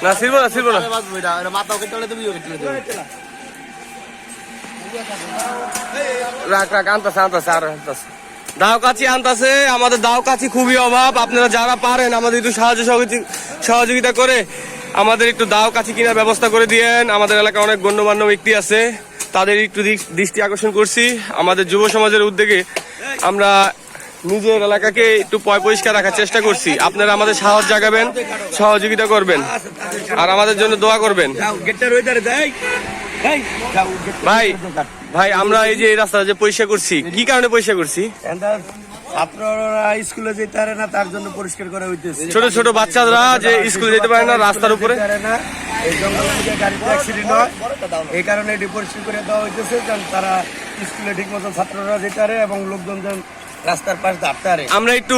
না ছিড়বো না ছিড়বো না মাথা কেটে তুমি কেটে রাখ রাখ আনতাছে আনতাছে আর আনতাছে দাও কাছি আনতাছে। আমাদের দাও কাছি খুবই অভাব। আপনারা যারা পারেন আমাদের একটু সহযোগিতা করে আমাদের একটু দাও কাছি কেনার ব্যবস্থা করে দিয়েন। আমাদের এলাকায় অনেক গণ্যমান্য ব্যক্তি আছে, তাদের একটু দৃষ্টি আকর্ষণ করছি। আমাদের যুব সমাজের উদ্যোগে আমরা নিজের এলাকাকে একটু পরিষ্কার রাখার চেষ্টা করছি। আপনারা আমাদের সাহস জাগাবেন, সহযোগিতা করবেন আর আমাদের জন্য দোয়া করবেন। ভাই ভাই আমরা এই যে এই রাস্তা যে পরিষ্কার করছি, কি কারণে পরিষ্কার করছি? ছাত্ররা স্কুলে যেতে পারে না, তার জন্য পরিষ্কার করা হইতেছে। ছোট ছোট বাচ্চারা যে স্কুলে যেতে পারে না রাস্তার উপরে, এই জঙ্গল থেকে গাড়িতে অ্যাক্সিডেন্ট হয়, এই কারণে এটি পরিষ্কার করে দেওয়া হইতেছে, কারণ তারা স্কুলে ঠিক মতো ছাত্ররা যেতে পারে এবং লোকজন যেন রাস্তার পাশে হাঁটতে পারে। আমরা একটু